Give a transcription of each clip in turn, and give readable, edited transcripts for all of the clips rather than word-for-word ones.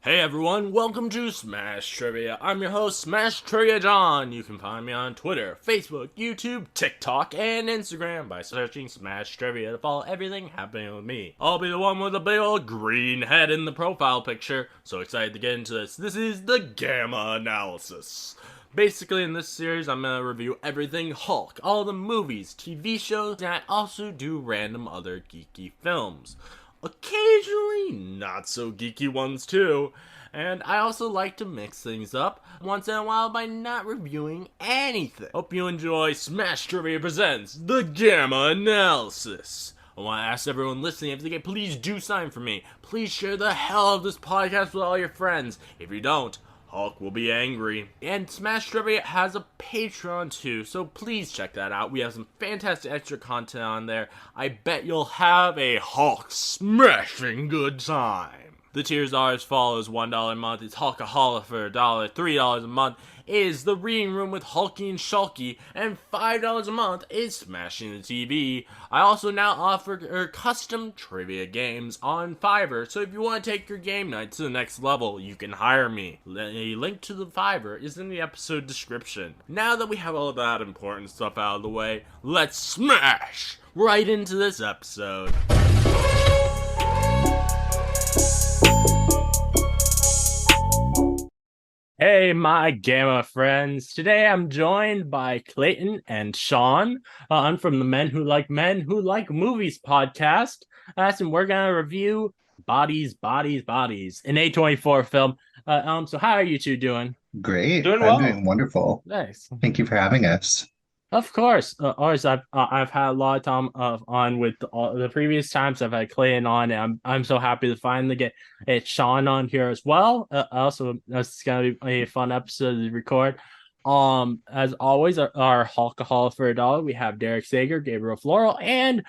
Hey everyone, welcome to Smash Trivia. I'm your host, Smash Trivia John. You can find me on Twitter, Facebook, YouTube, TikTok, and Instagram by searching Smash Trivia to follow everything happening with me. I'll be the one with the big old green head in the profile picture. So excited to get into this. This is the Gamma Analysis. Basically, in this series, I'm going to review everything Hulk, all the movies, TV shows, and I also do random other geeky films. Occasionally, not so geeky ones too. And I also like to mix things up once in a while by not reviewing anything. Hope you enjoy Smash Trivia Presents The Gamma Analysis. I want to ask everyone listening if they can please do something for me. Please share the hell out of this podcast with all your friends. If you don't, Hulk will be angry. And Smash Trivia has a Patreon too, so please check that out. We have some fantastic extra content on there. I bet you'll have a Hulk smashing good time. The tiers are as follows: $1 a month is Hulkaholic for $1, $3 a month is the Reading Room with Hulky and Shulky, and $5 a month is Smashing the TV. I also now offer custom trivia games on Fiverr, so if you want to take your game night to the next level, you can hire me. A link to the Fiverr is in the episode description. Now that we have all that important stuff out of the way, let's smash right into this episode. Hey, my Gamma friends. Today I'm joined by Clayton and Shawn. I'm from the Men Who Like Movies podcast. And we're going to review Bodies, an A24 film. So how are you two doing? Great. Doing I'm well. doing wonderful. Nice. Thank you for having us. Of course. Ours, I've had a lot of time on with all the previous times I've had Clayton on, and I'm so happy to finally get Shawn on here as well. Also, it's gonna be a fun episode to record. As always, our Hulkaholic for $1, we have Derek Sager, Gabriel Floral, and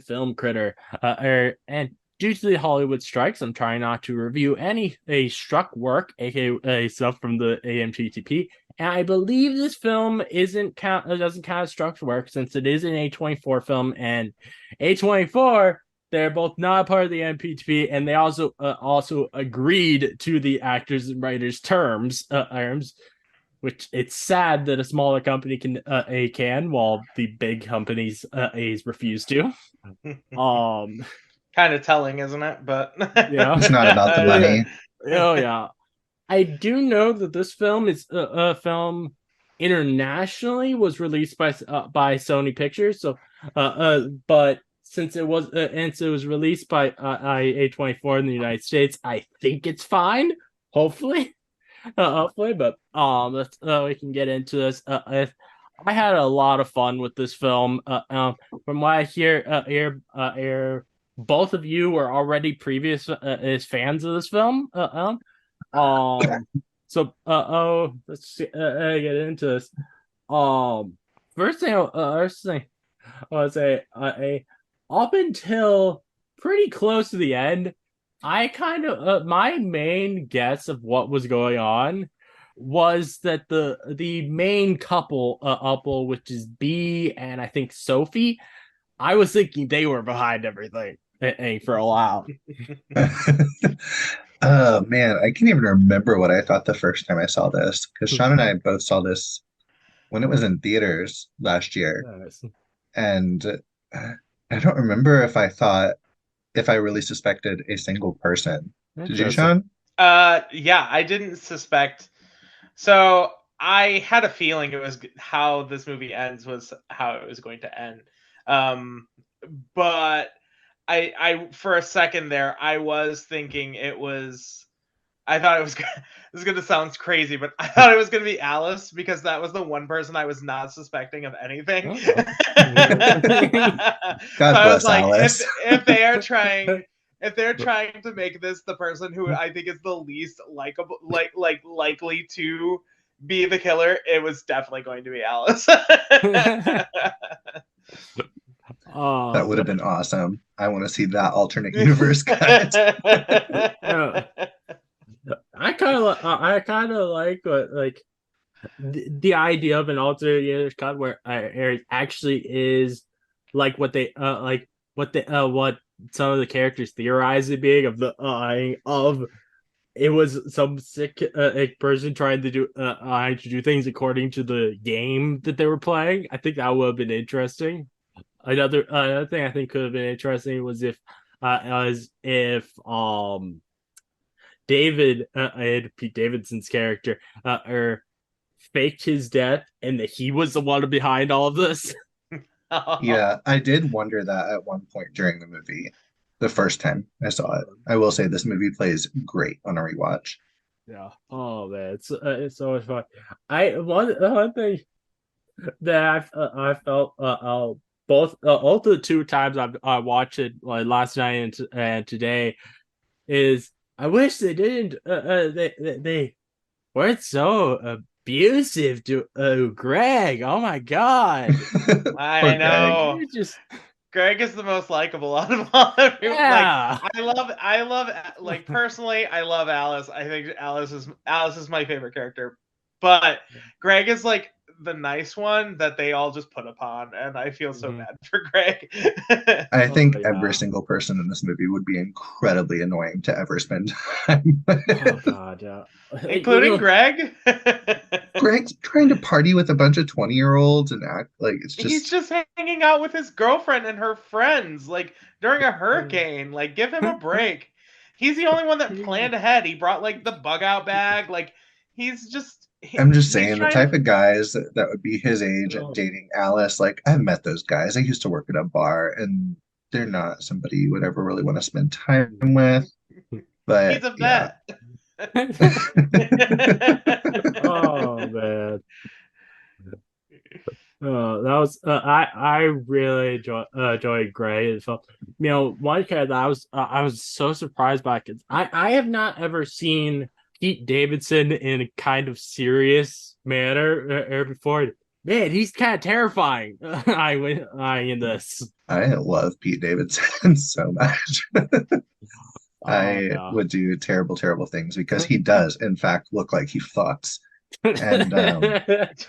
Film Critter. And due to the Hollywood strikes, I'm trying not to review any struck work, aka stuff from the AMPTP. And I believe this film doesn't count as struck work since it is an A24 film, and A24, they're both not a part of the AMPTP, and they also agreed to the actors and writers terms, which it's sad that a smaller company can while the big companies A's refuse to. Kind of telling, isn't it? But Yeah. It's not about the money. Oh yeah. I do know that this film is a film internationally was released by Sony Pictures. So, but since it was released by A24 in the United States, I think it's fine. Hopefully, but let's we can get into this. I had a lot of fun with this film. From what I hear, both of you were already previous as fans of this film. Let's see, get into this. First thing I want to say, up until pretty close to the end, I kind of my main guess of what was going on was that the main couple, which is B and I think Sophie, I was thinking they were behind everything for a while. Oh man, I can't even remember what I thought the first time I saw this because Sean and I both saw this when it was in theaters last year, Nice. and I don't remember if I really suspected a single person. Did you, Interesting. Sean? yeah, I didn't suspect. So I had a feeling it was how this movie ends was how it was going to end. But I for a second there, I was thinking it was. I thought it was. This is going to sound crazy, but I thought it was going to be Alice because that was the one person I was not suspecting of anything. So God I was bless like, Alice. if they're trying to make this the person who I think is the least likable, likely to be the killer, it was definitely going to be Alice. That would have been awesome. I want to see that alternate universe cut. I kind of like the idea of an alternate universe cut where it actually is like what what some of the characters theorize it being of the it was some sick person trying to do things according to the game that they were playing. I think that would have been interesting. Another thing I think could have been interesting was if David and Pete Davidson's character or faked his death and that he was the one behind all of this. Yeah, I did wonder that at one point during the movie, the first time I saw it. I will say this movie plays great on a rewatch. Yeah. Oh man, it's so much fun. One thing that I felt both all the two times I watched it like last night and today is I wish they didn't they weren't so abusive to Greg. Oh my god. I know. You just Greg is the most likable out of all of you. yeah. Like I love like personally, I love Alice. I think Alice is my favorite character. But Greg is like the nice one that they all just put upon, and I feel so bad for Greg. I think yeah. every single person in this movie would be incredibly annoying to ever spend time with. Oh god, yeah. Including Greg. Greg's trying to party with a bunch of 20-year-olds and act like it's He's just just hanging out with his girlfriend and her friends, like during a hurricane. Like, give him a break. He's the only one that planned ahead. He brought like the bug out bag. Like, he's just. I'm just he's saying the trying type to- of guys that would be his age and dating Alice, like I've met those guys. I used to work at a bar and they're not somebody you would ever really want to spend time with. But He's a yeah. vet. Oh man. That was I really enjoyed Gray. So, one character that I was so surprised by because I have not ever seen Pete Davidson in a kind of serious manner before. Man, he's kind of terrifying. I in this. I love Pete Davidson so much. I No. would do terrible, terrible things because he does, in fact, look like he fucks. And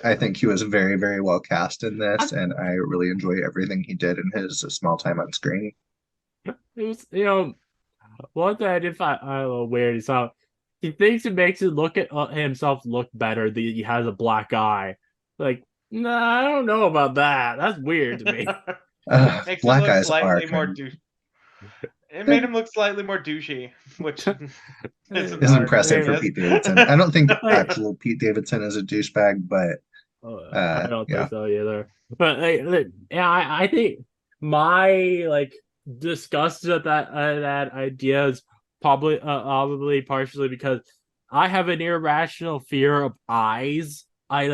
I think he was very, very well cast in this, and I really enjoy everything he did in his small time on screen. It was, one thing I did find a little weird is how he thinks it makes it look at himself look better that he has a black eye. Like, nah, I don't know about that. That's weird to me. Makes Black him look eyes slightly are more kind douche. It made him look slightly more douchey, which is impressive for Pete Davidson. I don't think Like, actual Pete Davidson is a douchebag, but I don't yeah. think so either. But yeah, I think my like disgust at that idea is probably partially because I have an irrational fear of eyes. I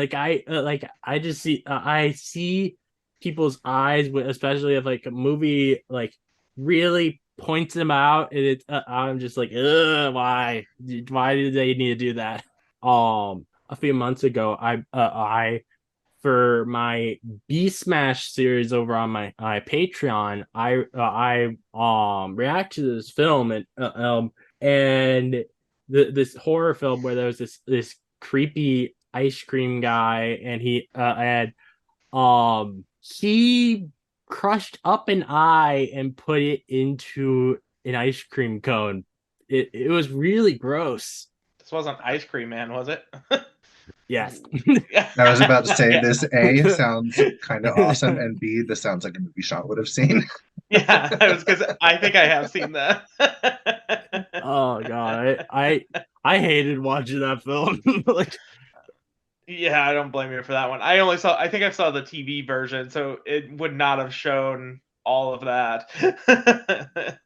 just see I see people's eyes, especially if like a movie like really points them out, and I'm just like, ugh, why did they need to do that? A few months ago, I for my B Smash series over on my Patreon, I react to this film and this horror film where there was this creepy ice cream guy and he crushed up an eye and put it into an ice cream cone. It was really gross. This wasn't Ice Cream Man, was it? Yes. I was about to say Yeah. this A sounds kind of awesome, and B, this sounds like a movie Sean would have seen. Yeah, I was because I think I have seen that. Oh god, I hated watching that film. Like, Yeah, I don't blame you for that one. I think I saw the TV version, so it would not have shown all of that.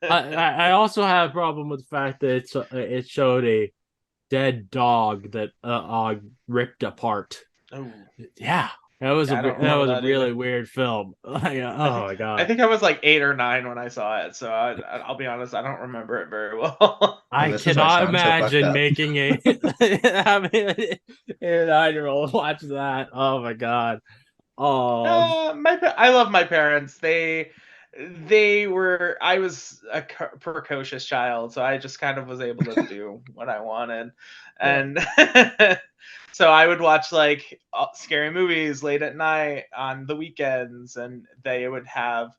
I also have a problem with the fact that it showed a dead dog that ripped apart. Ooh. Yeah, that was Yeah, I don't that remember was a that really either. weird film. Like, oh my I god. think I was like 8 or 9 when I saw it, so I'll be honest, I don't remember it very well. I And this is why cannot Sean's so fucked imagine up. making having a 9-year-old watch that. Oh my god. I love my parents. I was a precocious child, so I just kind of was able to do what I wanted, and so I would watch like scary movies late at night on the weekends, and they would have.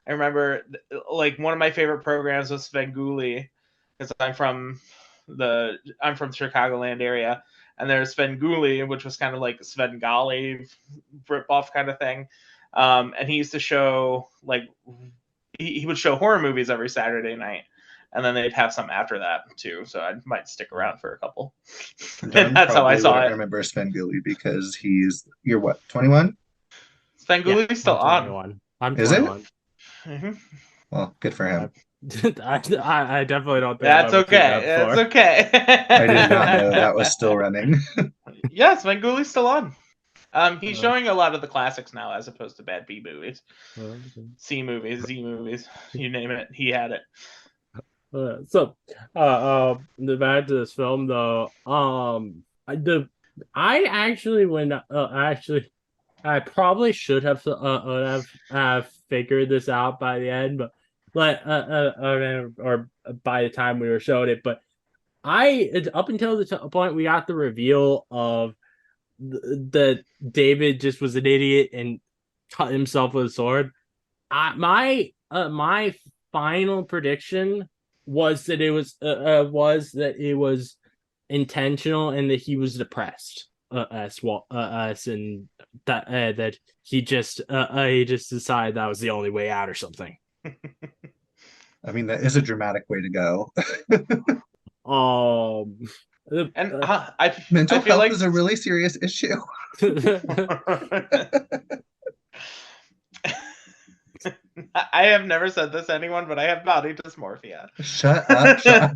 I remember like one of my favorite programs was Svengoolie, because I'm from I'm from Chicagoland area, and there's Svengoolie, which was kind of like Svengali rip-off kind of thing. And he used to show like he would show horror movies every Saturday night, and then they'd have some after that too. So I might stick around for a couple. And that's how I saw it. I remember Svengoolie because you're what, 21? Svengoolie's still on. 21. I'm Is 21. Mm-hmm. Well, good for him. I definitely don't think That's okay. That's okay. I did not know that was still running. Yeah, Svengoolie's still on. He's showing a lot of the classics now, as opposed to bad B movies, C movies, Z movies, you name it. He had it. So, back to this film though. I actually I probably should have figured this out by the end, but or by the time we were showed it, but up until the point we got the reveal of that David just was an idiot and cut himself with a sword. My final prediction was that it was intentional and that he was depressed, and that he just decided that was the only way out or something. I mean, that is a dramatic way to go. And mental I feel health like is a really serious issue. I have never said this to anyone, but I have body dysmorphia. Shut up, Sean.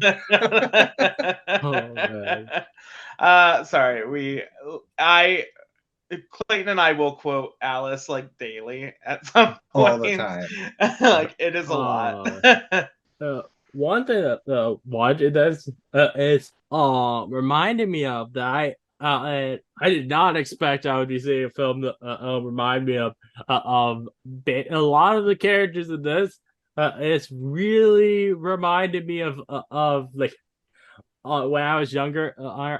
Sorry, Clayton and I will quote Alice like daily at some point. All the time. Like it is a lot. One thing that watching this is reminded me of that I did not expect I would be seeing a film that remind me of a lot of the characters in this. It's really reminded me of like when I was younger.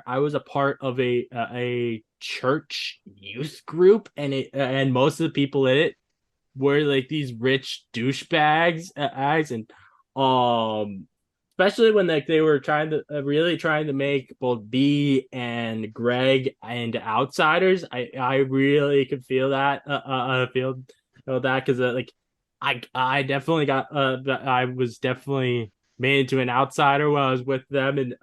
I was a part of a church youth group, and most of the people in it were like these rich douchebags, and especially when like they were trying to make both B and Greg and outsiders. I really could feel that. Feel that because like I definitely got I was definitely made into an outsider when I was with them, and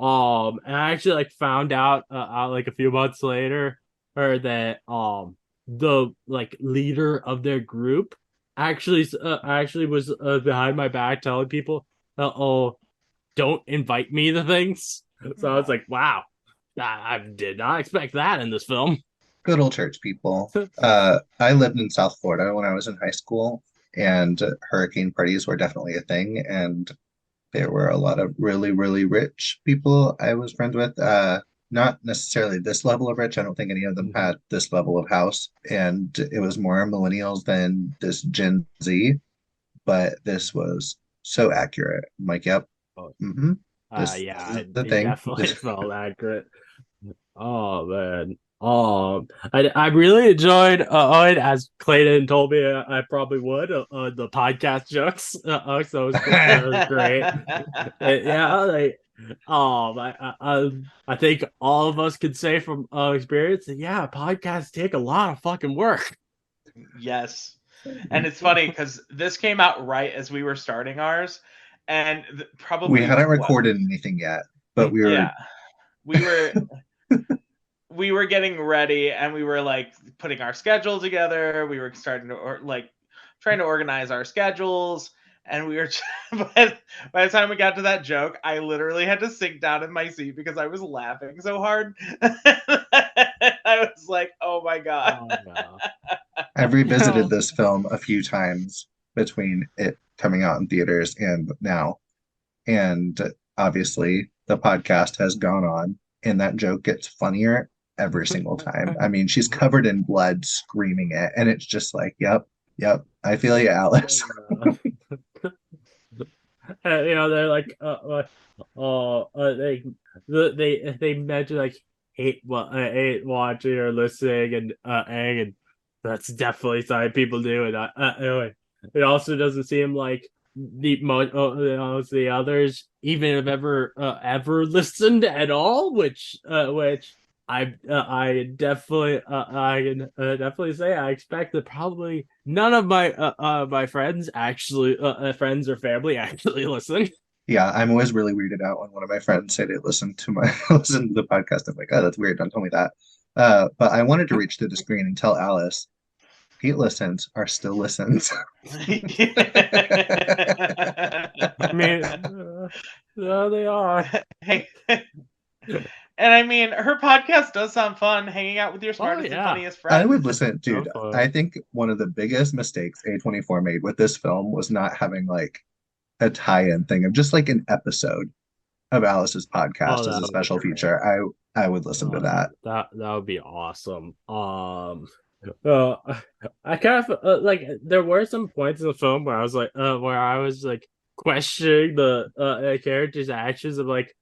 I actually like found out like a few months later, or that the like leader of their group actually was behind my back telling people, don't invite me to things. So I was like, wow, I did not expect that in this film. Good old church people. I lived in South Florida when I was in high school, and hurricane parties were definitely a thing, and there were a lot of really, really rich people I was friends with. Not necessarily this level of rich. I don't think any of them had this level of house. And it was more millennials than this Gen Z. But this was so accurate. I'm like, yep. Mm-hmm. It definitely felt accurate. Oh man. I really enjoyed it, as Clayton told me I probably would, the podcast jokes. So it was great. I think all of us could say from experience that podcasts take a lot of fucking work. Yes. And it's funny because this came out right as we were starting ours, and probably we hadn't recorded anything yet, but we were getting ready, and we were like putting our schedule together. We were starting to trying to organize our schedules, and we were by the time we got to that joke, I literally had to sink down in my seat because I was laughing so hard. I was like, oh my god. Oh, no. I've revisited this film a few times between it coming out in theaters and now, and obviously the podcast has gone on, and that joke gets funnier every single time. I mean, she's covered in blood screaming it, and it's just like, yep, I feel you, Alice. They're like they mention like hate watching or listening, and that's definitely something people do. And anyway, it also doesn't seem like the others even have ever listened at all, which I definitely I can definitely say I expect that probably none of my friends actually friends or family actually listen. Yeah, I'm always really weirded out when one of my friends say they listen to my listen to the podcast. I'm like, oh, that's weird. Don't tell me that. But I wanted to reach through the screen and tell Alice, Pete listens, are still listens. I mean, there they are. Hey, and I mean, her podcast does sound fun. Hanging out with your Oh smartest and yeah, funniest I would friends. listen, so dude. fun. I think one of the biggest mistakes A24 made with this film was not having like a tie-in thing of just like an episode of Alice's Oh, podcast as that a would be special great. feature. I would listen to that. That would be awesome. Uh, I kind of like there were some points in the film where I was like questioning the characters' actions of like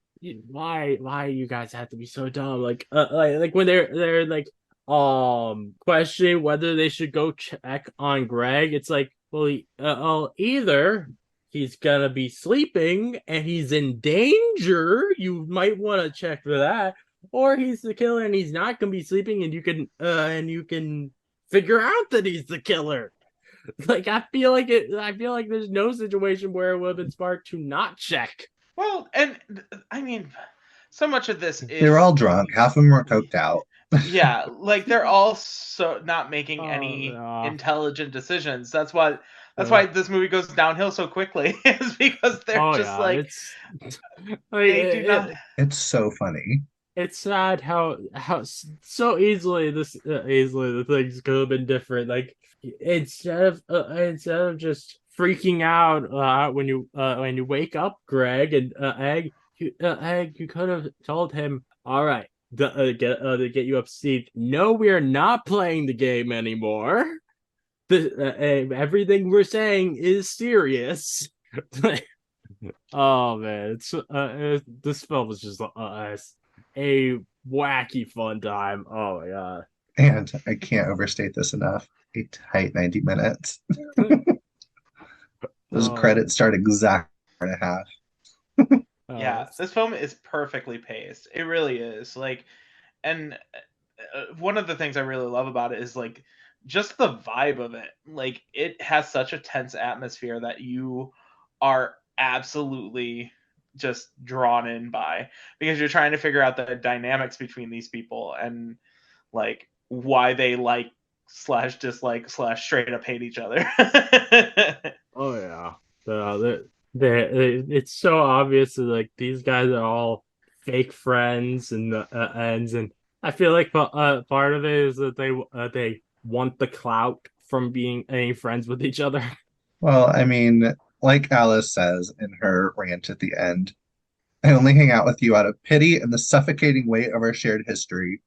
why you guys have to be so dumb like when they're like questioning whether they should go check on Greg. It's like either he's gonna be sleeping and he's in danger, you might want to check for that, or he's the killer and he's not gonna be sleeping and you can figure out that he's the killer. Like I feel like there's no situation where it would have been smart to not check. Well, and I mean, so much of this They were is all drunk. Half of them were coked out. yeah, like they're all so not making any Yeah. intelligent decisions. That's why this movie goes downhill so quickly, is because they're Oh just yeah, like it's they do not. It's so funny. it's sad how so easily easily the things could have been different. Like instead of just freaking out when you wake up Greg and Egg, you could have told him, all right, to get you up to speed. No, we are not playing the game anymore. Everything we're saying is serious. Oh man, this film was just a wacky fun time. Oh my god. And I can't overstate this enough. A tight 90 minutes. Those Oh, credits start exactly an hour and a half. Yeah, this film is perfectly paced. It really is. Like, and one of the things I really love about it is like just the vibe of it. Like, it has such a tense atmosphere that you are absolutely just drawn in by, because you're trying to figure out the dynamics between these people and like why they like slash dislike slash straight up hate each other. oh yeah. It's so obvious that like these guys are all fake friends and the ends, and I feel like part of it is that they want the clout from being any friends with each other. Well, I mean, like Alice says in her rant at the end, I only hang out with you out of pity and the suffocating weight of our shared history.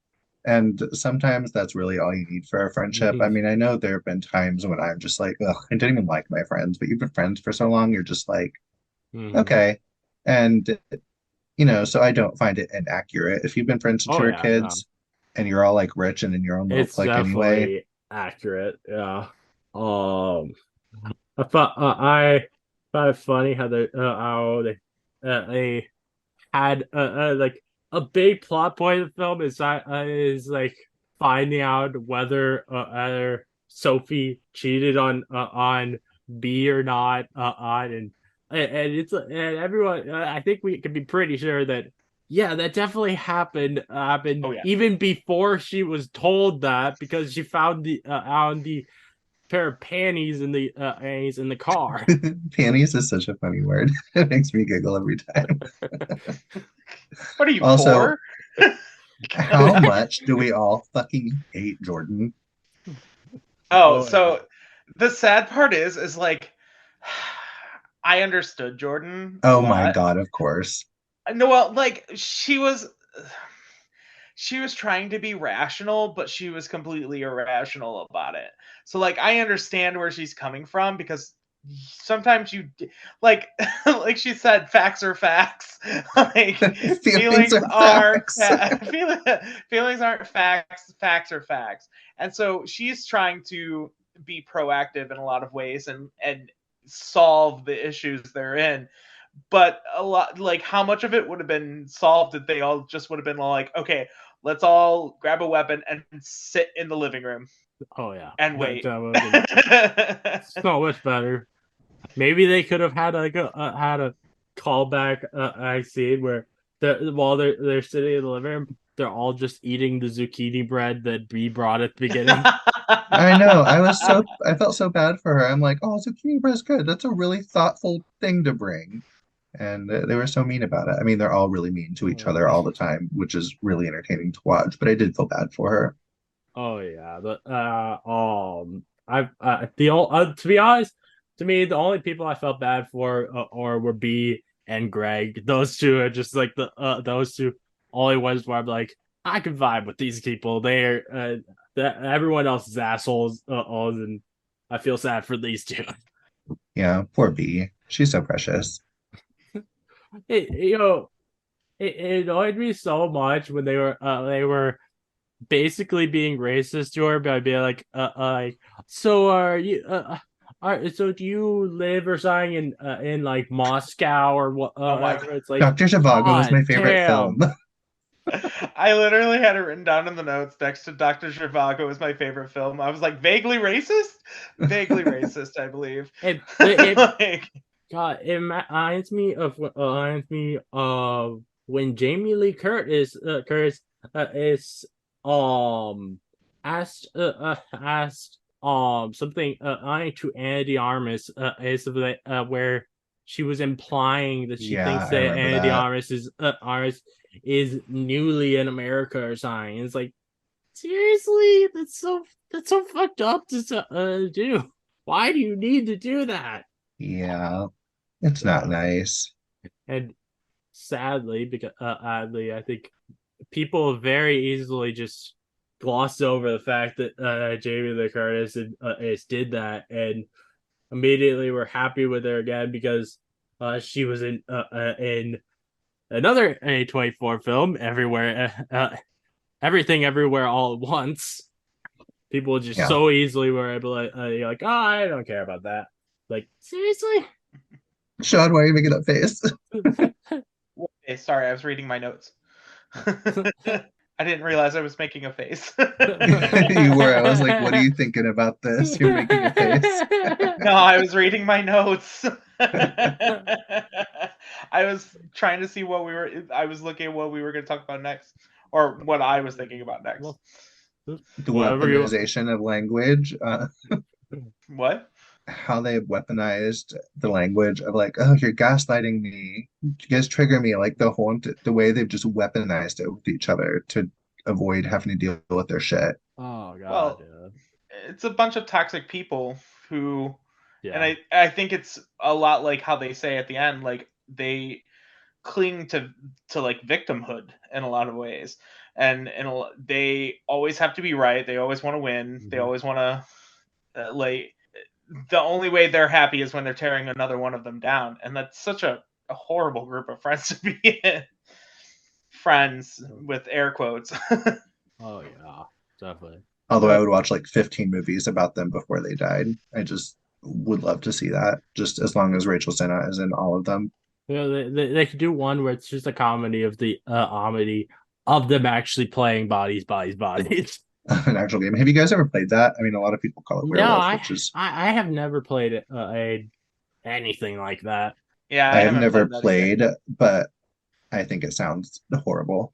And sometimes that's really all you need for a friendship. I mean, I know there have been times when I'm just like, ugh, I didn't even like my friends, but you've been friends for so long, you're just like, Mhm. okay. And, so I don't find it inaccurate. If you've been friends since Oh you were yeah, no. kids and you're all like rich and in your own little It's clique anyway, definitely accurate. Yeah. Um, I thought it funny how they had like a big plot point of the film is like finding out whether Sophie cheated on B or not and it's and everyone I think we can be pretty sure that yeah, that definitely happened Oh yeah. even before she was told that, because she found the pair of panties in the car. panties is such a funny word. It makes me giggle every time. What are you, Also, 4? how much do we all fucking hate Jordan? Oh, Oh yeah. so the sad part is like I understood Jordan a Oh my lot. God, of course. No, well, like she was trying to be rational, but she was completely irrational about it. So like I understand where she's coming from, because sometimes like like she said, facts are facts. Like Feelings feelings are are facts. feelings aren't facts, facts are facts. And so she's trying to be proactive in a lot of ways and solve the issues they're in. But a lot, like, how much of it would have been solved if they all just would have been like, okay, let's all grab a weapon and sit in the living room Oh yeah, and wait. that would have been so much better. Maybe they could have had like a callback scene where while they're sitting in the living room, they're all just eating the zucchini bread that Bee brought at the beginning. I know. I felt so bad for her. I'm like, oh, zucchini bread's good. That's a really thoughtful thing to bring. And they were so mean about it. I mean, they're all really mean to each other all the time, which is really entertaining to watch. But I did feel bad for her. Oh yeah, to be honest, to me the only people I felt bad for or were B and Greg. Those two are just like those two only ones where I'm like I can vibe with these people. They're everyone else is assholes, and I feel sad for these two. Yeah, poor B. She's so precious. It, you know, it annoyed me so much when they were basically being racist to her by being like, so are you so do you live or something in like Moscow or what Oh my whatever? It's like Dr. Zhivago was my favorite damn. film. I literally had it written down in the notes next to Dr. Zhivago was my favorite film. I was like, vaguely racist? Vaguely racist, I believe. It God, it reminds me of when Jamie Lee Curtis is asked something I to Anna de Armas where she was implying that she Yeah, thinks I that remember Anna de that. Armas is newly in America or something. It's like seriously, that's so fucked up to do. Why do you need to do that? Yeah, it's not nice. And sadly, because oddly, I think people very easily just glossed over the fact that Jamie Lee Curtis did that, and immediately were happy with her again because she was in another A24 film, Everything Everywhere All at Once. People just Yeah. so easily were able to like, oh, I don't care about that. Like seriously. Sean, why are you making that face? Okay, sorry, I was reading my notes. I didn't realize I was making a face. You were. I was like, what are you thinking about this? You're making a face. No, I was reading my notes. I was trying to see I was looking at what we were going to talk about next, or what I was thinking about next. Well, The whatever you weaponization of language. What? How they weaponized the language of like, oh, you're gaslighting me. You guys trigger me. Like the way they've just weaponized it with each other to avoid having to deal with their shit. Oh god. Well, yeah. it's a bunch of toxic people who, Yeah. and I think it's a lot like how they say at the end, like they cling to like victimhood in a lot of ways, and they always have to be right. They always want to win. They always want to like. The only way they're happy is when they're tearing another one of them down, and that's such a horrible group of friends to be in. Friends with air quotes. Oh yeah, definitely. Although I would watch like 15 movies about them before they died. I just would love to see that, just as long as Rachel Sennett is in all of them. Yeah, they could do one where it's just a comedy of the comedy of them actually playing bodies. An actual game. Have you guys ever played that? I mean, a lot of people call it No, Werewolf, which is I have never played anything like that. Yeah, I have haven't never played that either. played, but I think it sounds horrible.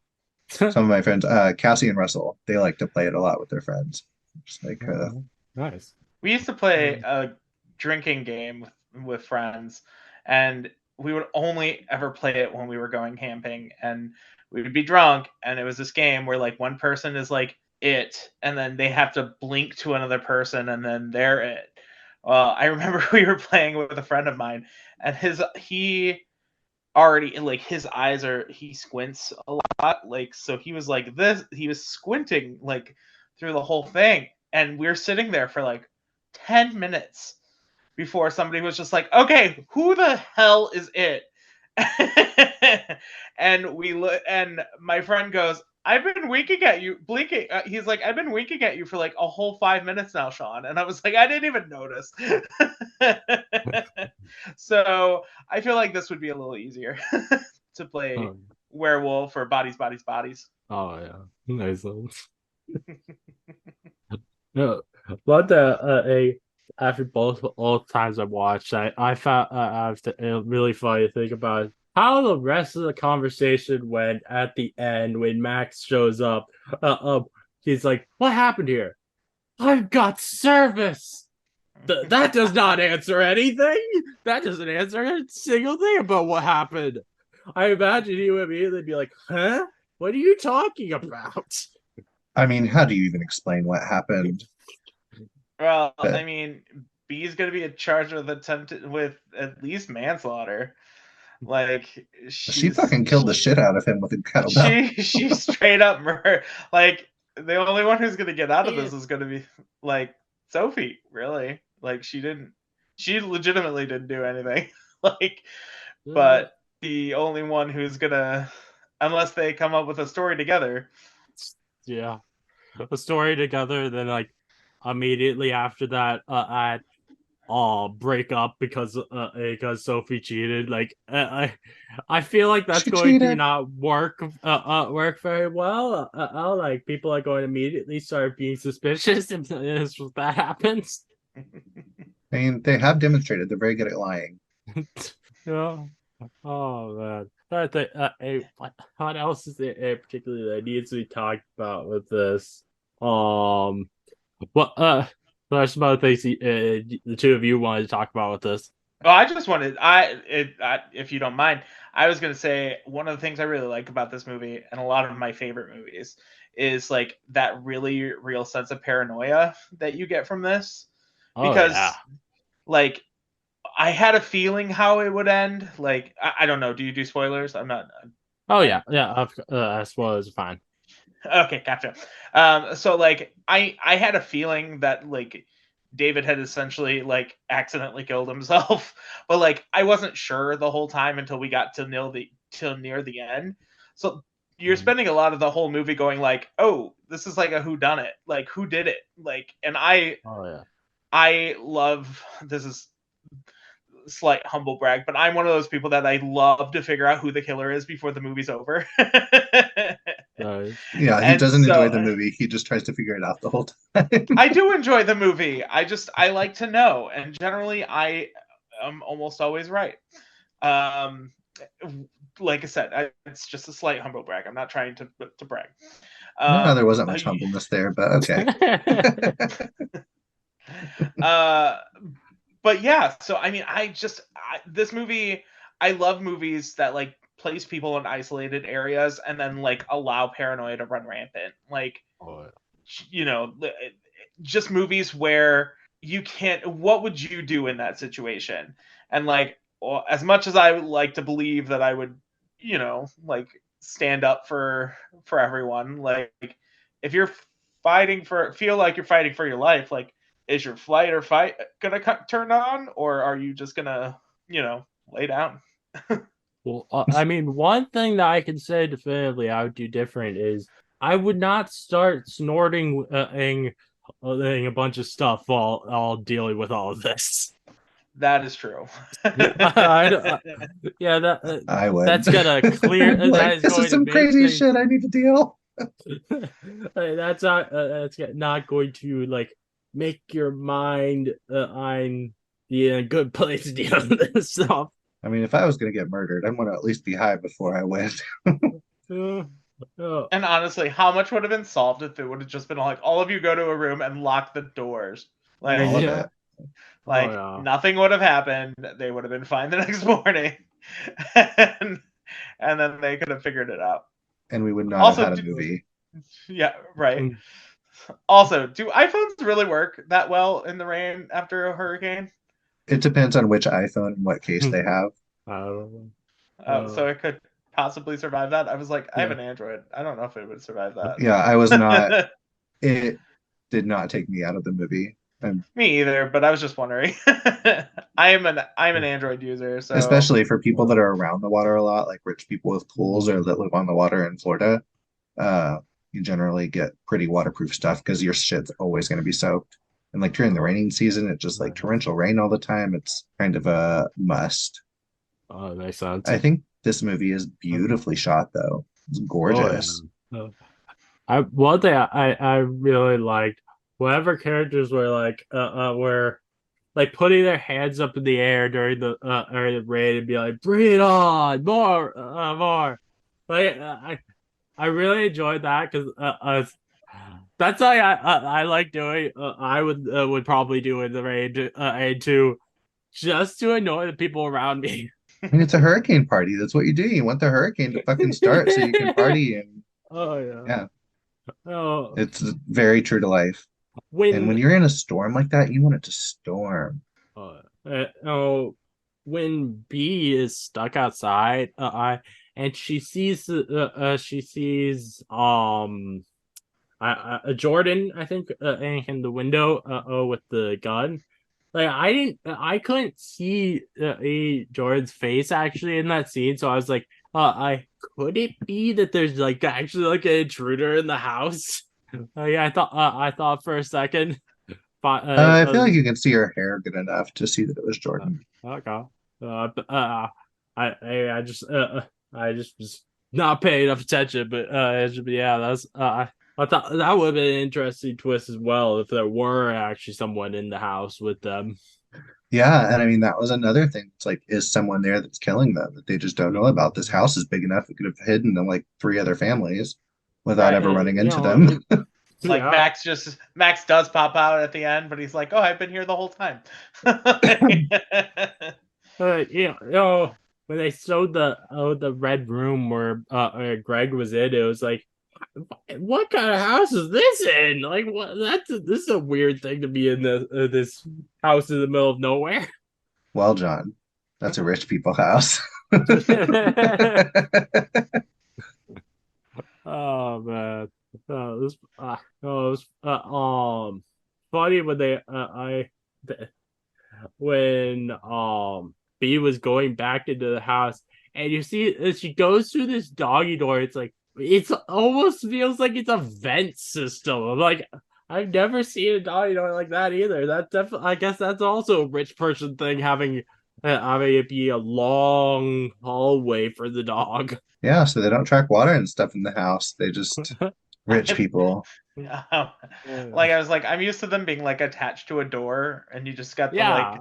Some of my friends, Cassie and Russell, they like to play it a lot with their friends. Just like, Nice. We used to play a drinking game with friends, and we would only ever play it when we were going camping, and we would be drunk, and it was this game where like one person is like it, and then they have to blink to another person, and then they're it. I remember we were playing with a friend of mine, and he already like his eyes he squints a lot, like so he was like this, he was squinting like through the whole thing, and we're sitting there for like 10 minutes before somebody was just like, okay, who the hell is it? And we look, and my friend goes, "I've been winking at you, blinking." He's like, "I've been winking at you for like a whole 5 minutes now, Shawn." And I was like, "I didn't even notice." So I feel like this would be a little easier to play werewolf or bodies, bodies, bodies. Oh yeah, nice one. No, but after both all times I watched, I found I was really funny to think about how the rest of the conversation went at the end when Max shows up. He's like, "What happened here? I've got service." That does not answer anything. That doesn't answer a single thing about what happened. I imagine he would immediately be like, "Huh? What are you talking about?" I mean, how do you even explain what happened? Well, But I mean, B is going to be in charge of attempted with at least manslaughter. Like she fucking killed the shit out of him with a kettlebell. she straight up murder. Like the only one who's going to get out of this is going to be like Sophie. Really, like she legitimately didn't do anything. Like, but the only one who's gonna, unless they come up with a story together. Yeah, a story together. Then like immediately after that, at break up because Sophie cheated. Like I feel like that's She going to cheated. not work very well. Like people are going to immediately start being suspicious if that happens. I mean, they have demonstrated they're very good at lying. Yeah. Oh man. I think what else is there particularly that needs to be talked about with this? What there's some other things the two of you wanted to talk about with this. Well, I just wanted, if you don't mind, I was gonna say one of the things I really like about this movie and a lot of my favorite movies is like that really real sense of paranoia that you get from this, Oh yeah. because like I had a feeling how it would end. Like I don't know. Do you do spoilers? I'm not. Oh yeah, yeah. Spoilers are fine. Okay, gotcha. So like I had a feeling that like David had essentially like accidentally killed himself, but like I wasn't sure the whole time until we got to near the end. So you're spending a lot of the whole movie going like, oh, this is like a who done it, like who did it, like, and Oh yeah. I love, this is slight humble brag, but I'm one of those people that I love to figure out who the killer is before the movie's over. Nice. Yeah, he And doesn't enjoy the so movie. He just tries to figure it out the whole time. I do enjoy the movie. I like to know, and generally I am almost always right. Um, like I said, it's just a slight humble brag. I'm not trying to brag. No, there wasn't much humbleness there, but okay. uh, but yeah, so I mean, this movie, I love movies that like place people in isolated areas and then like allow paranoia to run rampant. Like, Oh, yeah. you know, just movies where you can't. What would you do in that situation? And like, well, as much as I would like to believe that I would, like stand up for everyone, like if you're feel like you're fighting for your life, like is your flight or fight gonna turn on, or are you just gonna, lay down? Well, I mean, one thing that I can say definitively I would do different is I would not start snorting a bunch of stuff while dealing with all of this. That is true. Yeah, I would. that's gonna clear. That Like, is this going is to some make crazy things. shit I need to deal. That's not going to like make your mind I'm in a good place to deal with this stuff. I mean, if I was going to get murdered, I'm going to at least be high before I went. Uh, And honestly, how much would have been solved if it would have just been like all of you go to a room and lock the doors? Like, All of yeah. it. Oh yeah. nothing would have happened. They would have been fine the next morning, and, and then they could have figured it out. And we would not have Also, had a movie. yeah, right. Mm. Also, do iPhones really work that well in the rain after a hurricane? It depends on which iPhone and what case they have. I don't So it could possibly survive that. I was like, I have yeah. an Android. I don't know if it would survive that. Yeah, I was not. It did not take me out of the movie. Me either, but I was just wondering. I'm an Android user, so Especially for people that are around the water a lot, like rich people with pools or that live on the water in Florida. You generally get pretty waterproof stuff because your shit's always going to be soaked. And like during the raining season, it's just like torrential rain all the time. It's kind of a must. Oh, that makes sense. I think this movie is beautifully shot, though. It's gorgeous. Oh, yeah. One thing I really liked, whatever characters were like putting their hands up in the air during the raid and be like, "Bring it on, more." Like I really enjoyed that because that's like I like doing. I would probably do in the raid too, just to annoy the people around me. I mean, it's a hurricane party. That's what you do. You want the hurricane to fucking start so you can party. And Oh yeah. yeah, Oh, it's very true to life. And when when you're in a storm like that, you want it to storm. oh, when B is stuck outside, and she sees Jordan, I think, in the window, with the gun. Like I couldn't see Jordan's face actually in that scene, so I was like, I could it be that there's like actually like an intruder in the house? Yeah, I thought for a second, but I feel like you can see her hair good enough to see that it was Jordan. okay. I just was not paying enough attention, but yeah, that's I thought that would have been an interesting twist as well if there were actually someone in the house with them. Yeah, and I mean that was another thing. It's like, is someone there that's killing them that they just don't know about? This house is big enough; it could have hidden them like three other families without right. ever running You into know, them. Like yeah. Max does pop out at the end, but he's like, "Oh, I've been here the whole time." When they showed the red room where Greg was in, it was like, what kind of house is this in? Like, what? This is a weird thing to be in this house in the middle of nowhere. Well, John, that's a rich people house. Oh man, it was funny when when B was going back into the house and you see she goes through this doggy door. It's almost feels like it's a vent system. I'm like, I've never seen a doggy door like that either. That definitely, I guess that's also a rich person thing, having it be a long hallway for the dog. Yeah, so they don't track water and stuff in the house. They just rich people. Like I was like, I'm used to them being like attached to a door, and you just got the like Yeah,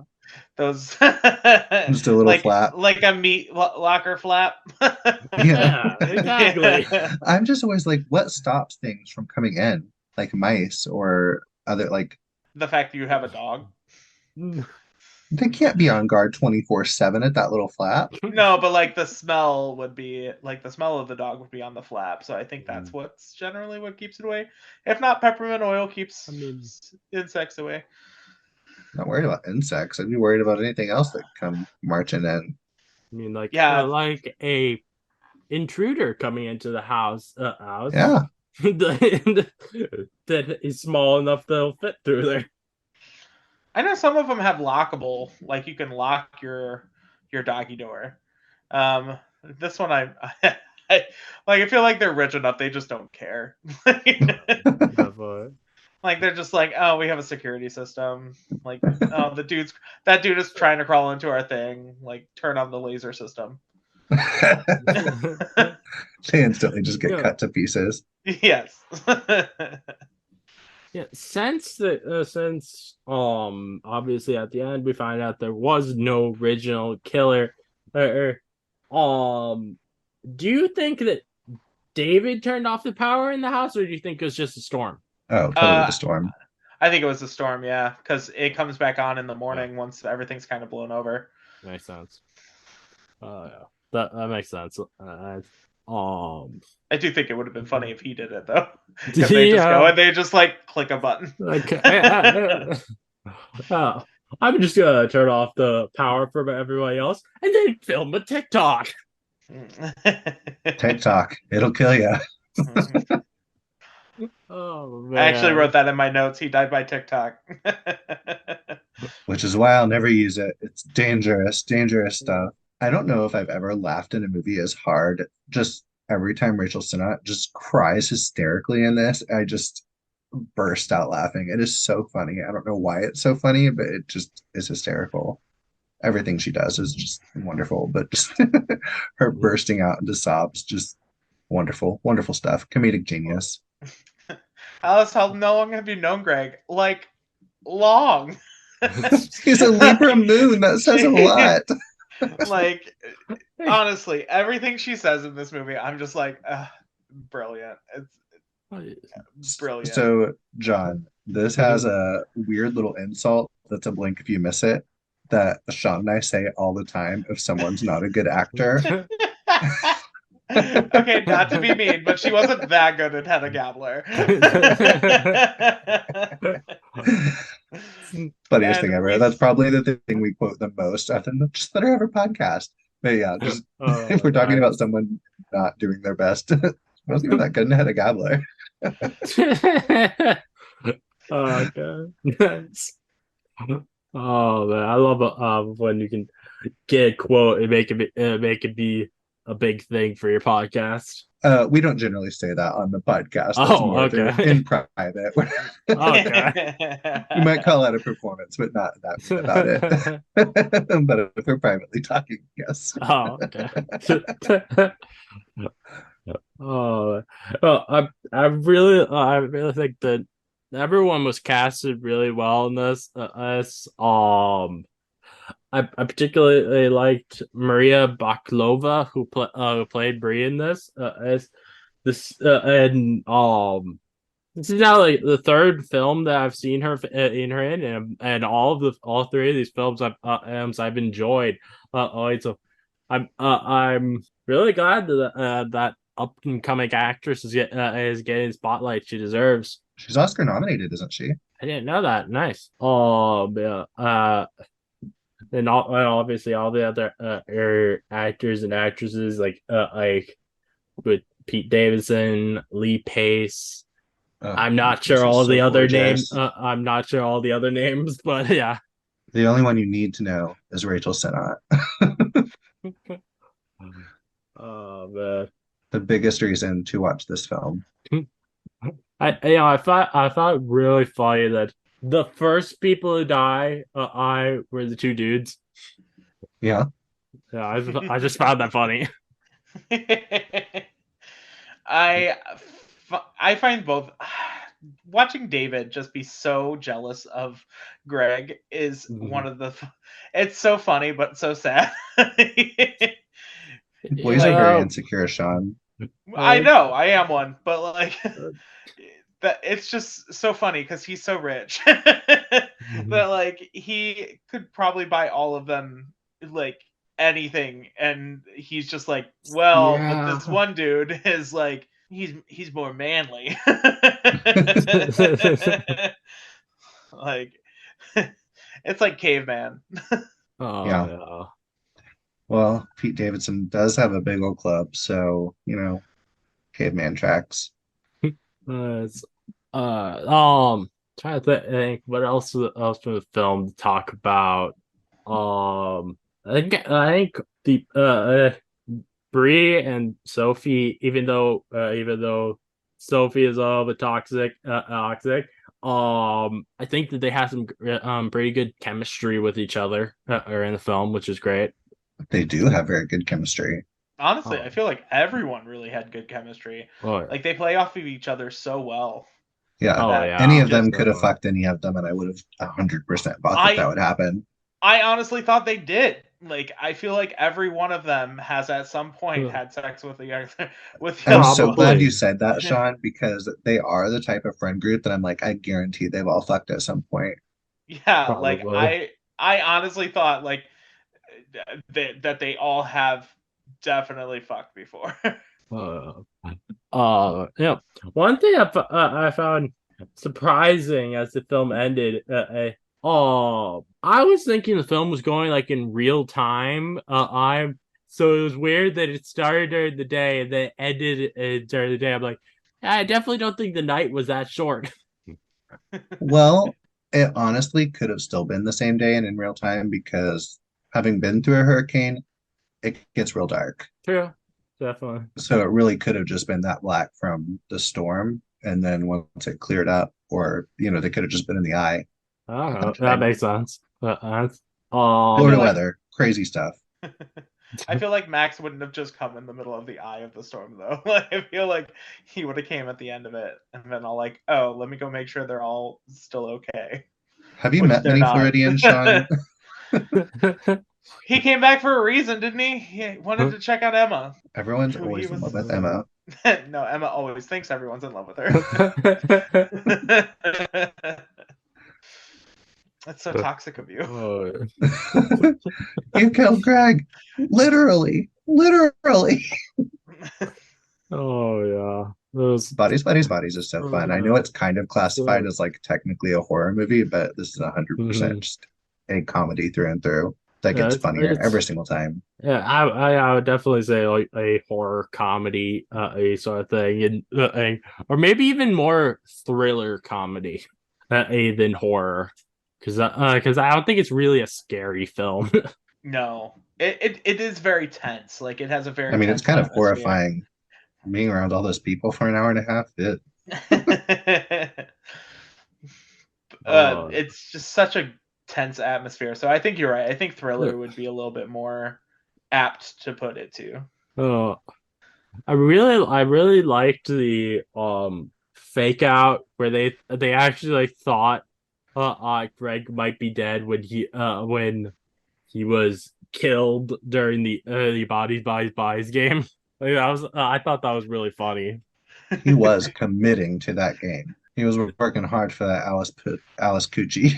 those Just a little flap. like a meat locker flap. Yeah. yeah, exactly. I'm just always like, what stops things from coming in? Like mice or other like The fact that you have a dog. they can't be on guard 24/7 at that little flap. No, but like the smell would be like the smell of the dog would be on the flap. So I think that's what's generally what keeps it away. If not, peppermint oil keeps insects away. Not worried about insects. I'd be worried about anything else that come marching in. I mean, like, Yeah. like a intruder coming into the house, Yeah. that is small enough that'll fit through there. I know some of them have lockable, like you can lock your doggy door. This one I feel like they're rich enough; they just don't care. Like they're just like, oh, we have a security system. Like, oh, that dude is trying to crawl into our thing. Like, turn on the laser system. They instantly just get cut to pieces. Yes. Yeah, since obviously at the end we find out there was no original killer. Do you think that David turned off the power in the house, or do you think it was just a storm? Oh, totally the storm. I think it was the storm, yeah, because it comes back on in the morning once everything's kind of blown over. Makes sense. Yeah, that makes sense. I do think it would have been funny if he did it though, because they just go and they just like click a button. Like, I'm just gonna turn off the power from everybody else and then film a TikTok. TikTok, it'll kill you. Oh I actually man. wrote that in my notes. He died by TikTok. which is why I'll never use it. It's dangerous, dangerous stuff. I don't know if I've ever laughed in a movie as hard. Just every time Rachel Sennott just cries hysterically in this, I just burst out laughing. It is so funny. I don't know why it's so funny, but it just is hysterical. Everything she does is just wonderful, but just her bursting out into sobs, just wonderful, wonderful stuff. Comedic genius. Alice, how long have you known Greg? Like, long. He's a Libra Like, moon. That says a lot. like, honestly, everything she says in this movie, I'm just like, brilliant. It's brilliant. So, John, this has a weird little insult that's a blink if you miss it that Sean and I say all the time if someone's not a good actor. Okay, not to be mean, but she wasn't that good at Hedda Gabler. Funniest thing And ever. That's probably the thing we quote the most. I think just let her have a podcast. But yeah, just if we're talking about someone not doing their best, wasn't even that good in Hedda Gabler. Oh god. Oh man, I love when you can get a quote and make it be a big thing for your podcast. We don't generally say that on the podcast. That's Oh, more okay. in private. Okay. We might call out a performance, but not that mean about it. But if we're privately talking, yes. Oh, okay. Oh, well, I really think that everyone was casted really well in this. I particularly liked Maria Baklova, who played Brie in this. As this and This is now like the third film that I've seen her and all three of these films I've enjoyed. So I'm really glad that that up and coming actress is getting the spotlight she deserves. She's Oscar nominated, isn't she? I didn't know that. Nice. Oh yeah. And obviously all the other actors and actresses like with Pete Davidson, Lee Pace. Oh, I'm not she's sure all so the other names. gorgeous. I'm not sure all the other names, but yeah. The only one you need to know is Rachel Sennott. Oh man. The biggest reason to watch this film. I thought it really funny that the first people to die I were the two dudes. Yeah. Yeah, I just found that funny. I find both watching David just be so jealous of Greg is one of the it's so funny but so sad. Boys are very insecure, Sean. I know, I am one, but like that it's just so funny because he's so rich that like he could probably buy all of them like anything, and he's just like, well, but this one dude is like he's more manly. Like it's like caveman. Oh Yeah. yeah. Well, Pete Davidson does have a big old club, so caveman tracks. It's trying to think what else from the film to talk about. I think the Brie and Sophie, even though Sophie is all the toxic, I think that they have some pretty good chemistry with each other or in the film, which is great. They do have very good chemistry. Honestly, I feel like everyone really had good chemistry. Oh, Like they play off of each other so well. Yeah. yeah. Any of them Just- could have fucked any of them, and I would have 100% thought that would happen. I honestly thought they did. Like I feel like every one of them has at some point had sex with the other. I'm so Probably. glad you said that, Sean, because they are the type of friend group that I'm like, I guarantee they've all fucked at some point. Yeah, Probably. like I honestly thought like that they all have definitely fucked before. Yeah. One thing I found surprising as the film ended. I was thinking the film was going like in real time. So it was weird that it started during the day and then ended during the day. I'm like, I definitely don't think the night was that short. Well, it honestly could have still been the same day and in real time because having been through a hurricane, it gets real dark. True, definitely. So it really could have just been that black from the storm. And then once it cleared up, or, they could have just been in the eye. I don't know. Kind of That thing. makes sense. Florida like- weather, crazy stuff. I feel like Max wouldn't have just come in the middle of the eye of the storm though. Like, I feel like he would have came at the end of it and been all like, "Oh, let me go make sure they're all still okay." Have you Which met they're many not. Floridians, Sean? He came back for a reason, didn't he? He wanted to check out Emma. Everyone's Who always he in was- love with Emma. No, Emma always thinks everyone's in love with her. That's so toxic of you. Oh, You killed Greg. Literally. Literally. oh yeah. Those Bodies, Bodies, Bodies is so fun. I know it's kind of classified as like technically a horror movie, but this is 100% just a comedy through and through that Yeah, gets funnier it's- every single time. Yeah, I would definitely say like a horror comedy, a sort of thing, or maybe even more thriller comedy, than horror, because I don't think it's really a scary film. No, it is very tense. Like it has a very. I mean, it's tense kind of atmosphere. horrifying being around all those people for an hour and a half. It's just such a tense atmosphere. So I think you're right. I think thriller would be a little bit more apt to put it to. I really liked the fake out where they actually like thought Greg might be dead when he was killed during the bodies game. Like, I thought that was really funny. He was committing to that game. He was working hard for that Alice Coochie.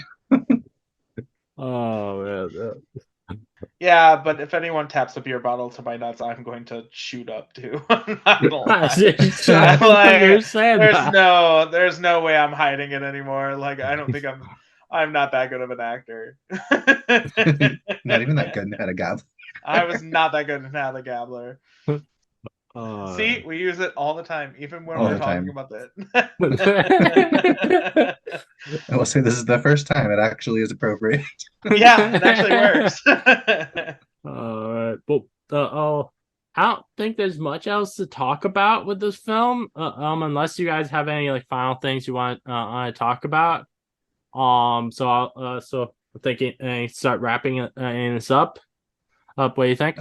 Oh man. Yeah, but if anyone taps a beer bottle to my nuts, I'm going to shoot up too. I'm not gonna lie. I understand that. There's no way I'm hiding it anymore. Like I don't think I'm not that good of an actor. Not even that good and had a gab. I was not that good in How the Gabbler. See, we use it all the time, even when All we're the talking time. about that. I will say this is the first time it actually is appropriate. Yeah, it actually works. Well, I don't think there's much else to talk about with this film, unless you guys have any like final things you want to talk about. So I'm thinking start wrapping this up. What do you think?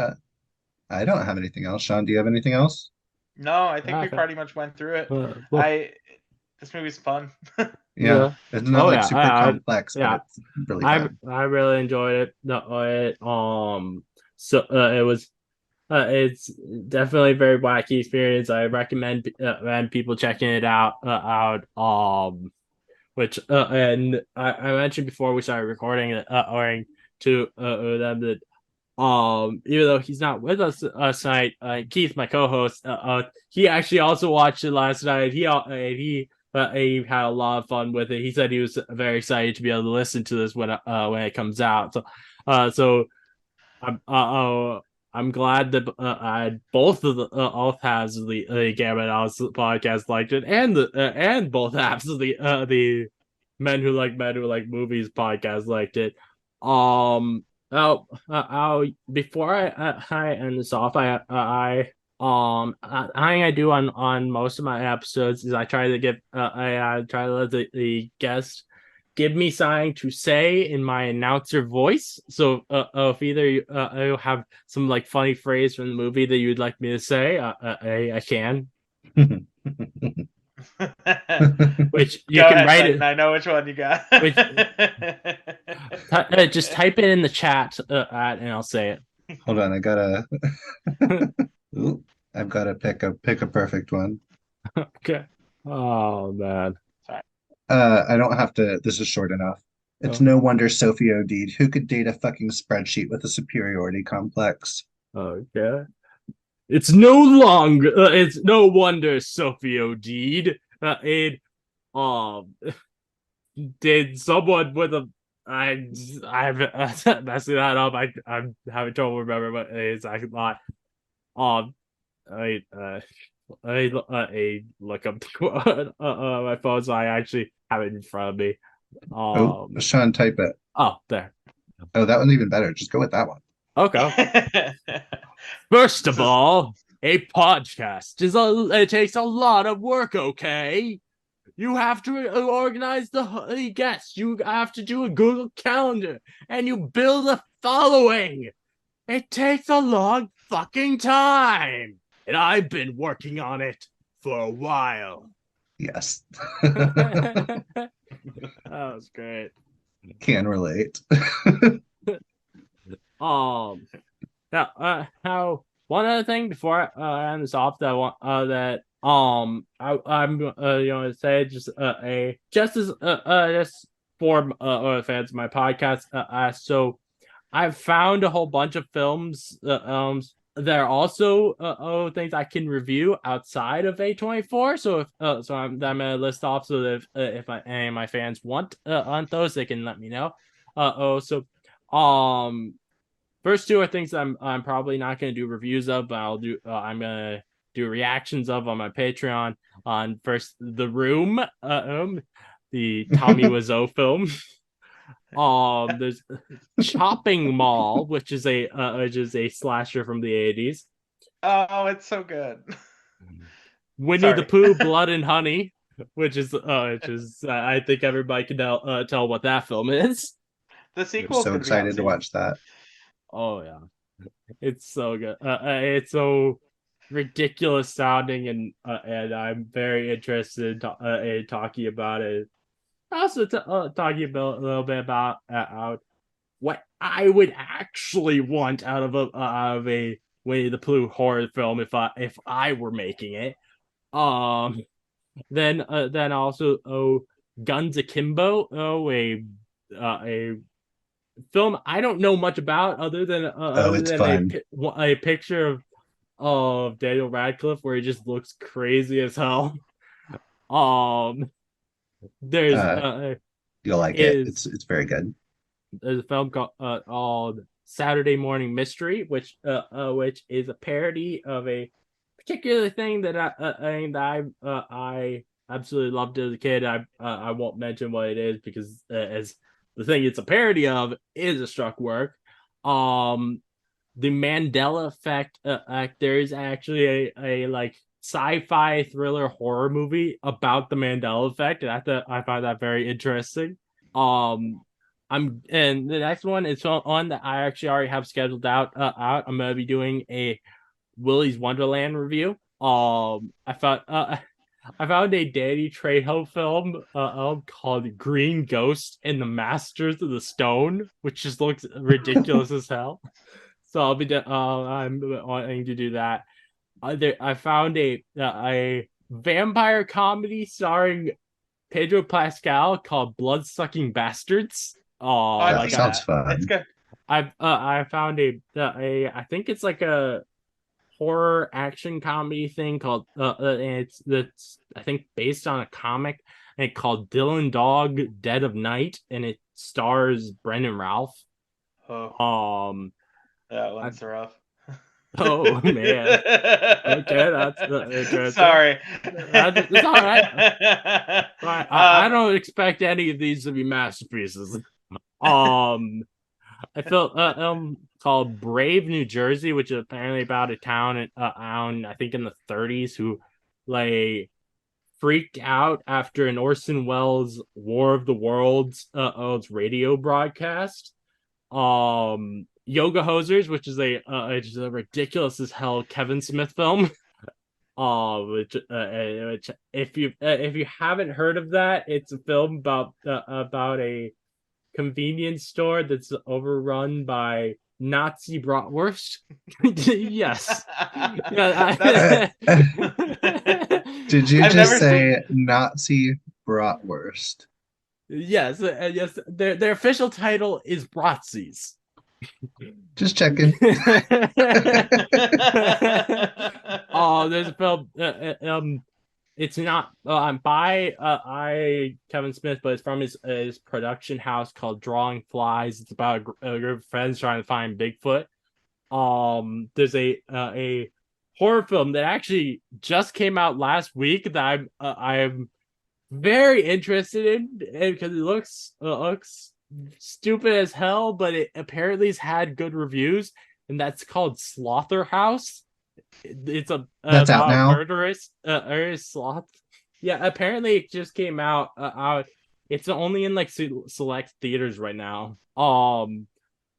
I don't have anything else. Sean, do you have anything else? No, I think we Okay. pretty much went through it. Well, This movie's fun. Yeah. It's not like yeah, super complex, yeah. but it's really fun. I really enjoyed it. So it was it's definitely a very wacky experience. I recommend people checking it out. Which and I mentioned before we started recording it, to them that even though he's not with us tonight, Keith, my co-host, he actually also watched it last night. He had a lot of fun with it. He said he was very excited to be able to listen to this when it comes out. So I'm glad that both of the all halves of the Gamma Analysis podcast liked it, and both halves of the Men Who Like Movies podcast liked it. Before I end this off, I thing I do on most of my episodes is I try to give I try to let the guest give me something to say in my announcer voice. So if either you have some like funny phrase from the movie that you'd like me to say, I can. Which you Go can ahead, write Clayton. it. I know which one you got. Just type it in the chat and I'll say it. Hold on, Ooh, I've got to pick a perfect one. Okay. Oh man. I don't have to. This is short enough. It's no wonder Sophie OD'd. Who could date a fucking spreadsheet with a superiority complex? Okay. It's no wonder Sophie OD'd. Did someone with a I'm messing that up. I'm having trouble remembering what it is. I could not. I look up the quote my phone, so I actually have it in front of me. Oh, Sean, type it. Oh, there. Oh, that one's even better. Just go with that one. Okay. First of This is- all, a podcast it takes a lot of work. Okay, you have to organize the guests. You have to do a Google Calendar, and you build a following. It takes a long fucking time, and I've been working on it for a while. Yes. That was great. Can relate. Now, how one other thing before I end this off that I want I'm say just just as just for fans of my podcast so I've found a whole bunch of films that are also things I can review outside of A24. So if I'm gonna list off so that if any of my fans want on those, they can let me know. First two are things I'm probably not going to do reviews of, but I'm gonna do reactions of on my Patreon. On first, The Room, the Tommy Wiseau film. There's Chopping Mall, which is a slasher from the 80s. Oh, it's so good. Winnie the Pooh, Blood and Honey, which is I think everybody can tell what that film is. The I'm sequel so could be on excited to watch that. Oh yeah, it's so good. It's so ridiculous sounding, and I'm very interested in talking about it. Also, talking about a little bit about what I would actually want out of a Winnie the Pooh horror film if I were making it. Then also Guns Akimbo, a film I don't know much about Oh, other it's than fun. a picture of Daniel Radcliffe where he just looks crazy as hell. Um, there's Uh, you'll like it. is It's very good. there's a film called Saturday Morning Mystery, which is a parody of a particular thing that I absolutely loved as a kid. I won't mention what it is because as the thing it's a parody of is a struck work. Um, the Mandela Effect. There is actually a like sci-fi thriller horror movie about the Mandela Effect, and I find that very interesting. Um, and the next one is on that I actually already have scheduled out. I'm gonna be doing a Willy's Wonderland review. I found a Danny Trejo film called Green Ghost and the Masters of the Stone, which just looks ridiculous as hell. So I'm wanting to do that. I found a vampire comedy starring Pedro Pascal called Bloodsucking Bastards. Oh, Oh, I've That like seen sounds that. It's fun. good. I found a I think it's like a horror action comedy thing called and it's I think based on a comic and called Dylan Dog Dead of Night, and it stars Brendan Ralph. Oh, Um that I, one's rough. oh man. Okay, that's interesting. Sorry. It's all right. I don't expect any of these to be masterpieces. Um I felt called Brave, New Jersey, which is apparently about a town I think in the 30s who like freaked out after an Orson Welles War of the Worlds radio broadcast. Yoga Hosers, which is a ridiculous as hell Kevin Smith film. Which if you haven't heard of that, it's a film about a convenience store that's overrun by Nazi bratwurst. Yes. That's. Yeah. Did you I've just never seen. say Nazi bratwurst? Yes. Yes. Their official title is Bratzies. Just checking. Oh, there's a film. It's not by I Kevin Smith, but it's from his production house called Drawing Flies. It's about a group of friends trying to find Bigfoot. There's a horror film that actually just came out last week that I'm very interested in because it looks stupid as hell, but it apparently has had good reviews, and that's called Slaughterhouse. It's That's out about now. murderous sloth. Yeah, apparently it just came out. It's only in like select theaters right now. The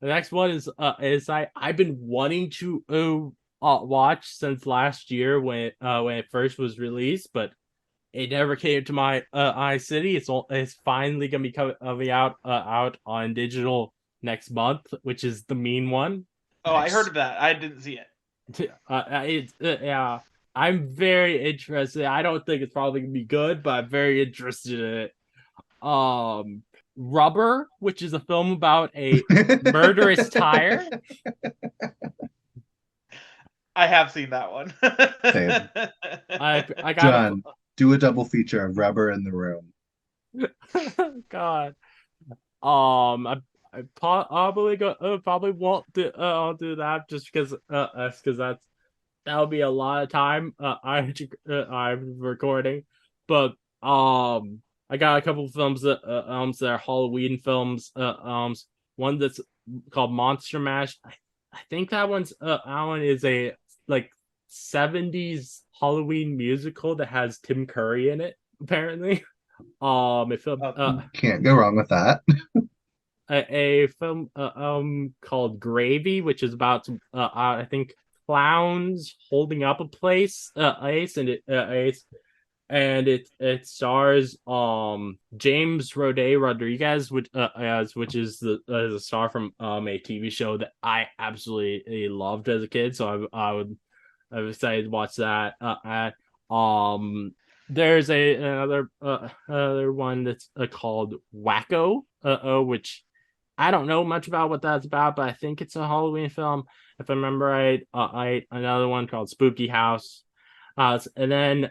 next one is I've been wanting to watch since last year when it first was released, but it never came to my iCity. It's finally gonna be coming out on digital next month, which is The Mean One. Oh, I heard Nice. of that. I didn't see it. Yeah, I'm very interested. I don't think it's probably gonna be good, but I'm very interested in it. Um, Rubber, which is a film about a murderous tire. I have seen that one. Same. I got John, do a double feature of Rubber in the Room. God. I probably won't do I'll do that just because that'll be a lot of time. I'm recording, but I got a couple of films that are Halloween films. One that's called Monster Mash. I think that one is a like 70s Halloween musical that has Tim Curry in it. Apparently, a film Oh, Can't go wrong with that. a film called Gravy, which is about I think clowns holding up a place Ace and it stars James Roday Rodriguez which is the star from a TV show that I absolutely loved as a kid, so I was excited to watch that. There's another one that's called Wacko, which I don't know much about what that's about, but I think it's a Halloween film. If I remember right, another one called Spooky House. And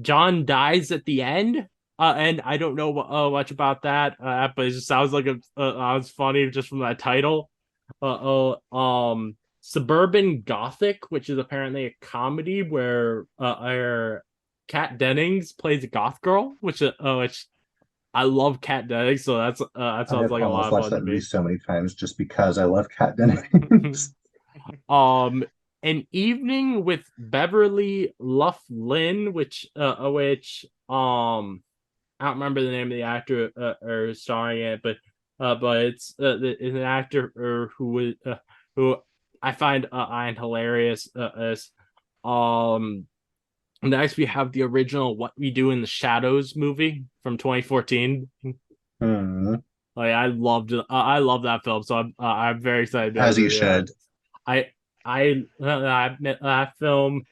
John dies at the end. And I don't know much about that, but it just sounds like it's funny just from that title. Suburban Gothic, which is apparently a comedy where Kat Dennings plays a goth girl, which I love Kat Dennings, so that sounds I've like a lot almost of watched fun that to movie me. so many times just because I love Kat Dennings. um, an Evening with Beverly Loughlin, which I don't remember the name of the actor or starring it, but it's an actor who I find hilarious. Um, Next we have the original What We Do in the Shadows movie from 2014. Hmm. Like I loved it. I love that film, so I'm very excited to As you yeah. should. I met that film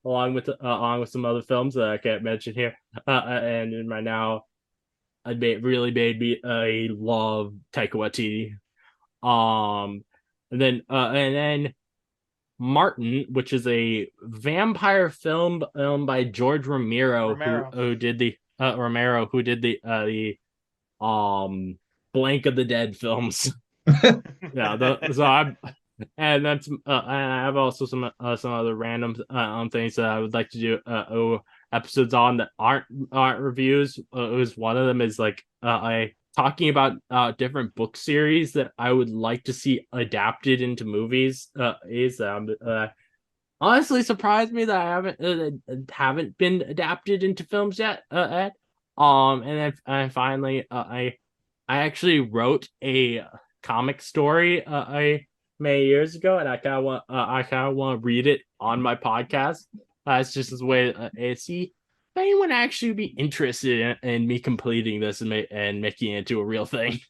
along with some other films that I can't mention here. And right now, really made me love Taika Waititi. Um, and then Martin, which is a vampire film by George Romero, Romero. who did the Blank of the Dead films. Yeah, so I'm and that's and I have also some other random things that I would like to do episodes on that aren't reviews. It was one of them is like I talking about different book series that I would like to see adapted into movies. Is honestly surprised me that I haven't been adapted into films yet. And then finally I actually wrote a comic story many years ago, and I kind of want to read it on my podcast. It's just this way to see if anyone actually be interested in me completing this and making it into a real thing.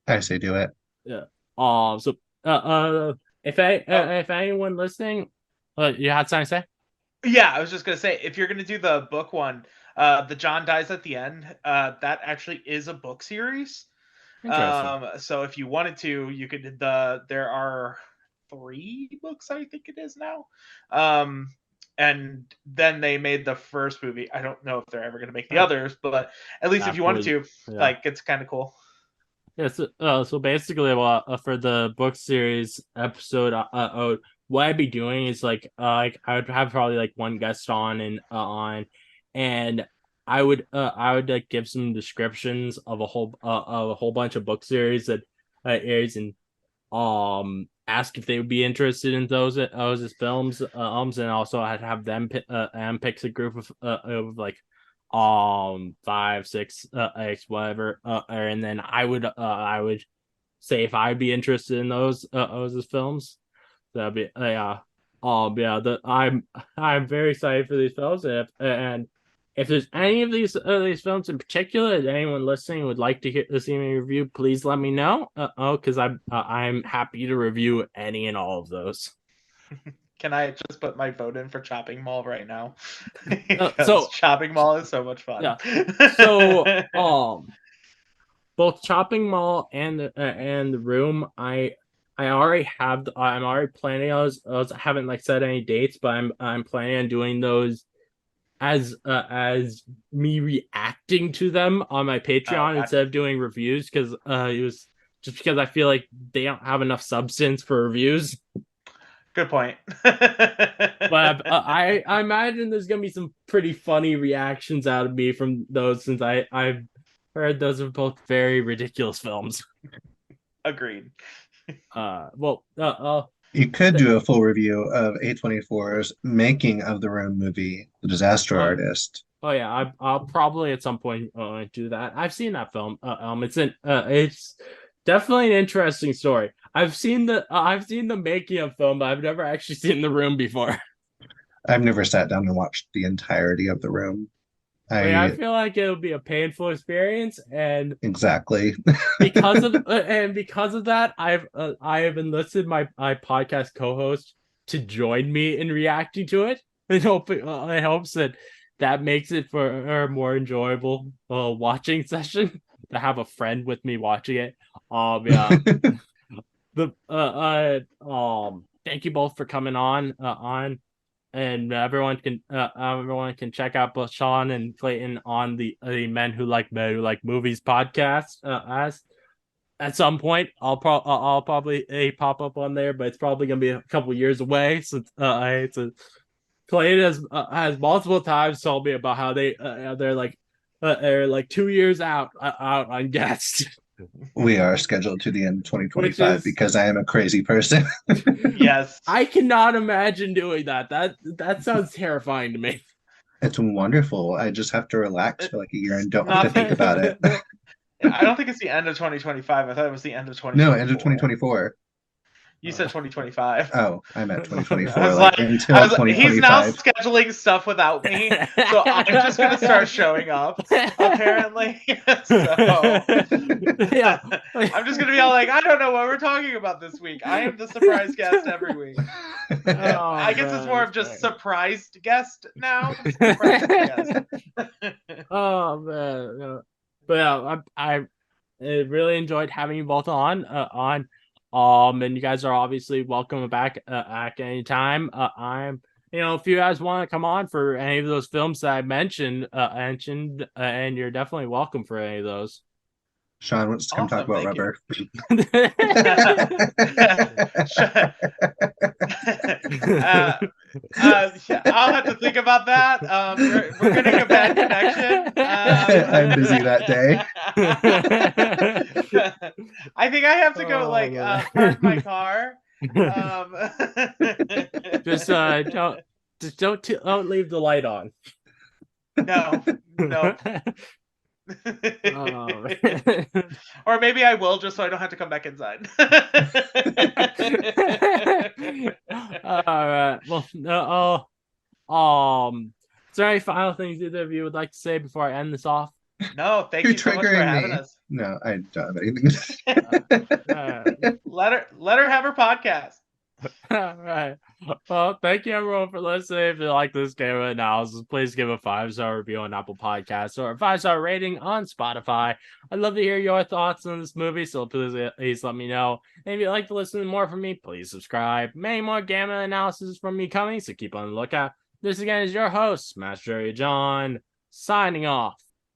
I say do it. Yeah. So if anyone listening, you had something to say? Yeah, I was just gonna say, if you're gonna do the book one, the John dies at the end. That actually is a book series. Interesting. So if you wanted to, you could. There are 3 books, I think it is now. And then they made the first movie. I don't know if they're ever gonna make the Oh, others, but at least if you wanted absolutely. to, Yeah. like, it's kind of cool. Yeah, so basically, for the book series episode, what I'd be doing is like I would have probably like one guest on and I would like give some descriptions of a whole bunch of book series that airs and ask if they would be interested in those as films and also I'd have them pick a group of like 5 6 X whatever and then I would say if I'd be interested in those as films. That'd be yeah I'm very excited for these films and if there's any of these films in particular that anyone listening would like to see me review, please let me know. Because I'm happy to review any and all of those. Can I just put my vote in for Chopping Mall right now? So Chopping Mall is so much fun. Yeah. So both Chopping Mall and the Room, I'm already planning those. I haven't like set any dates, but I'm planning on doing those as me reacting to them on my Patreon instead of doing reviews because it was just because I feel like they don't have enough substance for reviews. Good point. But I imagine there's gonna be some pretty funny reactions out of me from those since I've heard those are both very ridiculous films. Agreed. You could do a full review of A24's making of the Room movie, The Disaster Artist. Oh yeah, I'll probably at some point do that. I've seen that film. It's definitely an interesting story. I've seen the making of film, but I've never actually seen The Room before. I've never sat down and watched the entirety of The Room. I feel like it would be a painful experience, and exactly because of that, I have enlisted my podcast co-host to join me in reacting to it. In hopes that makes it for a more enjoyable watching session to have a friend with me watching it. Yeah. Thank you both for coming on. And everyone can check out both Shawn and Clayton on the Men Who Like Movies podcast. As at some point, I'll probably pop up on there, but it's probably gonna be a couple years away. Since Clayton has multiple times told me about how they're like 2 years out on guests. We are scheduled to the end of 2025 because I am a crazy person. Yes. I cannot imagine doing that. That sounds terrifying to me. It's wonderful. I just have to relax for like a year and don't have to think about it. I don't think it's the end of 2025. I thought it was the end of 2024. No, end of 2024or. You said 2025. Oh, I meant 2024. I was like until 2025. He's now scheduling stuff without me, so I'm just gonna start showing up. Apparently, so yeah, I'm just gonna be all like, I don't know what we're talking about this week. I am the surprise guest every week. I guess it's more of just surprised guest now. Surprised guest. Oh man, but yeah, I really enjoyed having you both on. And you guys are obviously welcome back at any time. If you guys want to come on for any of those films that I mentioned, and you're definitely welcome for any of those. Shawn wants to come talk about rubber. I'll have to think about that. We're getting a bad connection. I'm busy that day. I think I have to go park my car. Don't leave the light on. No. Or maybe I will just so I don't have to come back inside. All right. Well, is there any final things either of you would like to say before I end this off? No, thank you so much for having us. No, I don't have anything to say. Let her have her podcast. All right. Well, thank you everyone for listening. If you like this game analysis, please give a 5-star review on Apple Podcasts or a 5-star rating on Spotify. I'd love to hear your thoughts on this movie, so please let me know. And if you'd like to listen to more from me, please subscribe. Many more Gamma analysis from me coming, so keep on the lookout. This again is your host, Master John, signing off.